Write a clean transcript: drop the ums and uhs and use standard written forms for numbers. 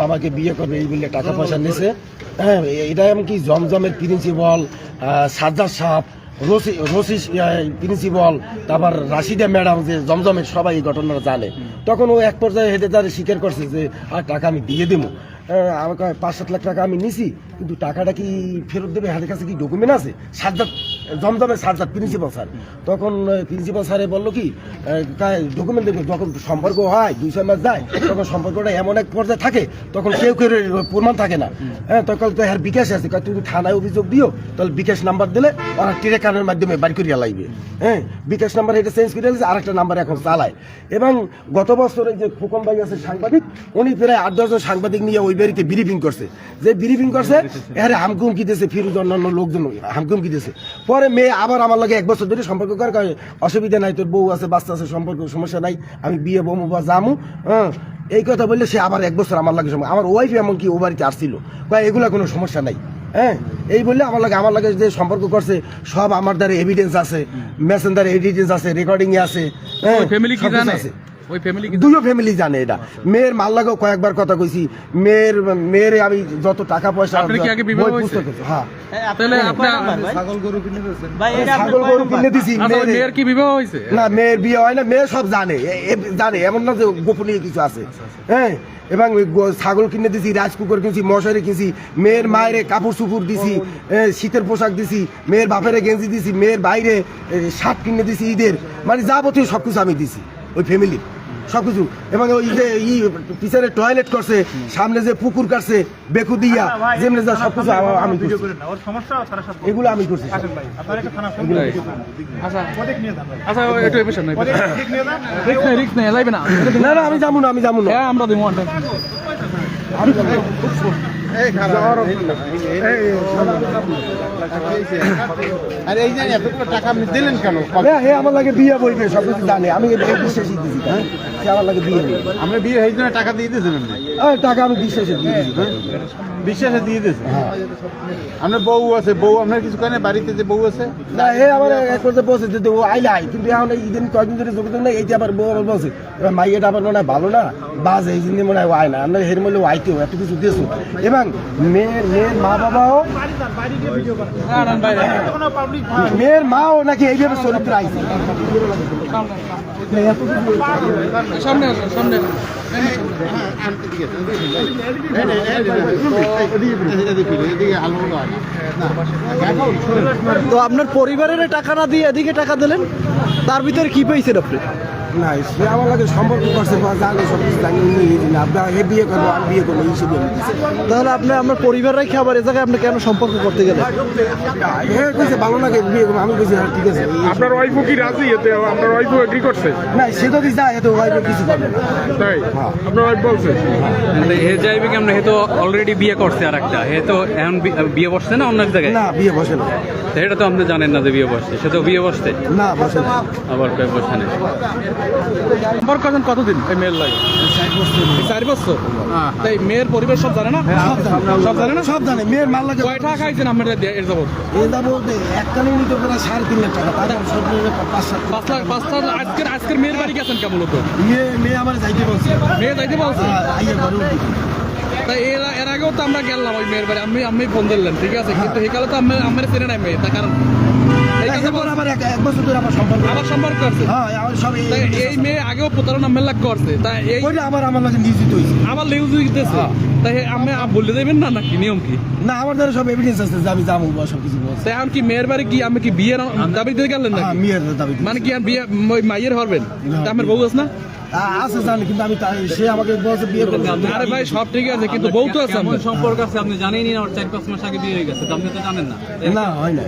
আমাকে বিয়ে করবে এই বলে টাকা পয়সা নিয়েছে। হ্যাঁ, এটা এমনকি জমজমের প্রিন্সিপাল, সাজ্জাদ সাহেব, রশিদ প্রিন্সিপাল, তারপর রাশিদা ম্যাডাম, যে জমজমের সবাই এই ঘটনাটা জানে। তখন ও এক পর্যায়ে হেঁটে তারা স্বীকার করছে যে আর টাকা আমি দিয়ে দেবো। আমাকে 5-7 লাখ টাকা আমি নিছি, কিন্তু টাকাটা কি ফেরত দেবে, হাতের কাছে কি ডকুমেন্ট আছে? সাজ্জাদ, জমজমের সাজ্জাদ প্রিন্সিপাল স্যার। তখন প্রিন্সিপাল স্যারে বললো কি ডকুমেন্ট দেবে। যখন সম্পর্ক হয় 2-6 মাস যায়, তখন সম্পর্কটা এমন এক পর্যায়ে থাকে, তখন কেউ প্রমাণ থাকে না। হ্যাঁ, তখন তো এর বিকাশ আছে, তুমি থানায় অভিযোগ দিও, তাহলে বিকাশ নাম্বার দিলে ওরা টেলিকানের মাধ্যমে বাড়ি করিয়া লাগবে। হ্যাঁ, বিকাশ নাম্বার এটা চেঞ্জ করে দিয়েছে, আরেকটা নাম্বার এখন চালায়। এবং গত বছরে যে ফুকন ভাই আছে সাংবাদিক, উনি প্রায় 8-10 জন সাংবাদিক নিয়ে ওই বাড়িতে ব্রিফিং করছে। যে ব্রিফিং করছে এর হামকুমকি দিয়েছে, ফিরোজ অন্যান্য লোকজন হামকুমকি দিয়েছে। পরে মেয়ে আবার আমার লাগে 1 বছর ধরে সম্পর্ক করে, অসুবিধা নাই, তোর বউ আছে, বাচ্চা আছে, সম্পর্ক সমস্যা নাই, আমি বিয়ে বমু বা জামু। হ্যাঁ, এই কথা বললে সে আবার 1 বছর আমার লাগে সময়। আমার ওয়াইফ এমনকি ও বাড়িতে আসছিল, এগুলা কোনো সমস্যা নাই। হ্যাঁ, এই বললে আমার লাগে যে সম্পর্ক করছে সব আমার দ্বারা এভিডেন্স আছে, মেসেঞ্জারে এভিডেন্স আছে, রেকর্ডিং এ আছে। হ্যাঁ, ফ্যামিলি কি জানে? ওই ফ্যামিলি কি? দুটো ফ্যামিলি জানে এটা। মেয়ের মাল লাগেও কয়েকবার কথা কইছি। মেয়ের আমি যত টাকা পয়সা আপনি কি আগে বিবাহ হয়েছে? হ্যাঁ, তাহলে আপনি ছাগল গরু কিনে দিয়েছেন? ছাগল গরু কিনে দিছি। মেয়ের কি বিবাহ হয়েছে? না, মেয়ের বিয়ে হয় না। মেয়ে সব জানে, জানে, এমন না যে গোপনীয় কিছু আছে। হ্যাঁ, এবং ছাগল কিনে দিছি, রাইস কুকার কিনছি, মশারি কিনছি, মেয়ের মায়ের কাপড় চুপুর দিছি, শীতের পোশাক দিছি, মেয়ের বাপের গেঞ্জি দিছি, মেয়ের বাইরে শার্ট কিনে দিছি ঈদের, মানে যাবতীয় সবকিছু আমি দিছি ওই ফ্যামিলি সবকিছু। এবং ওই যে পিছনে টয়লেট করছে, সামনে যে পুকুর কাটছে বেকু দিয়া, যেমনি যা সবকিছু আমি করছি। এগুলো আমি করছি। না না, আমি যাবো না, আমি যাবো না। আমরা দিব আর এই যে এতগুলো টাকা আপনি দিলেন কেন? হে আমার লাগে বিয়ে বইবে, সবকিছু জানে, আমি বিশ্বাসই দিছি। হ্যাঁ, সে আমার লাগে বিয়ে নেই। আমরা বিয়ে এই জন্য টাকা দিয়ে দিয়েছেন? টাকা আমি বিশ্বাসে দিয়ে দিছি। বিশ্বাসে দিয়ে দিয়েছেন? আপনার বউ আছে, বউ আপনার কিছু কেন? বাড়িতে যে বউ আছে? না, হে আমার এক পর্যায়ে বলছে যে ও আইলাই, কিন্তু এখন ইদিন কয়েকদিন ধরে যোগাযোগ নেই। এইটা আবার বউ আবার বলছে এবার মাইয়াটা আবার মনে হয় ভালো না, বাজে, এই জন্য মনে হয় আয় না। আমরা হের মূল্যে আইতেও এত কিছু দিয়েছো। এবং মেয়ের মা বাবাও, মেয়ের মাও নাকি এইভাবে চরিত্র আইছে। তো আপনার পরিবারের টাকা না দিয়ে এদিকে টাকা দিলেন, তার ভিতরে কি পেয়েছেন আপনি? না, সে আমার লাগে সম্পর্ক করছে, জানে সবকিছু জানি, আপনার হে বিয়ে করবো, আমি বিয়ে করবো, এই হিসেবে আমি দিচ্ছি। তাহলে আপনি আপনার পরিবার রেখে আবার এ জায়গায় আপনি কেন সম্পর্ক করতে গেলেন? হে কইছে ভালো লাগে বিয়ে করবো, আমি কইছি হ্যাঁ ঠিক আছে। আপনার ওয়াইফও কি রাজি এতে? আপনার ওয়াইফও এগ্রি করছে? না, সে যদি যায় এত ওয়াইফে কিছু করবে না। তাই আপনার ওয়াইফ বলছে? হে যাইবে কেমন? হে তো অলরেডি বিয়ে করছে আর একটা, হে তো এখন বিয়ে বসছে না অন্য এক জায়গায়? না, বিয়ে বসে না। এটা তো আপনি জানেন না যে বিয়ে বসছে, সে তো বিয়ে বসছে না, বসে না। আবার কয়েক বসে না। সম্পর্ক করেন কতদিন এই মেয়ের লাগে? 4 বছর। তাই মেয়ের পরিবার সব জানে না? সব জানে না? সব জানে। মেয়ের মাল লাগে। কয় টাকা খাইছেন আপনার এর যাবত? এই দাম বলতে এককালে নিতে পারে 3.5 লাখ টাকা, তাদের সব মিলে 5 লাখ। আজকের মেয়ের বাড়ি গেছেন কেমন হতো? মেয়ে আমার যাইতে বলছে। মেয়ে যাইতে বলছে? আইয়া ঘরে উঠি। তাই এর আগেও তো আমরা গেলাম ওই মেয়ের বাড়ি, আমি ফোন দিলেন, ঠিক আছে, কিন্তু সেকালে তো আমার চেনে নাই মেয়ে, তার কারণ আবার 1 বছর ধরে আমার সম্পর্ক। আবার সম্পর্ক করছে। হ্যাঁ, আমার সব এই মেয়ে আগেও প্রতারণা মেলা করছে, তাই এই আমার লাগে নিয়োজিত হয়েছে। আবার লিউজ দিতেছে। তাই আমি বলে দেবেন না নাকি নিয়ম কি? না, আমার দ্বারা সব এভিডেন্স আছে যে আমি যাবো বা সব কিছু বলছে। তাই এখন কি মেয়ের বাড়ি কি আমি কি বিয়ের দাবি দিতে গেলেন না? মেয়ের দাবি মানে কি আর বিয়ে মাইয়ের হবেন? আমার বউ আছে না? আছে জানি, কিন্তু আমি সে আমাকে বলছে বিয়ে করবে। আরে ভাই সব ঠিক আছে, কিন্তু বউ তো আছে। সম্পর্ক আছে আপনি জানেনই না, 4-5 মাস আগে বিয়ে হয়ে গেছে, আপনি তো জানেন না। না, হয় না।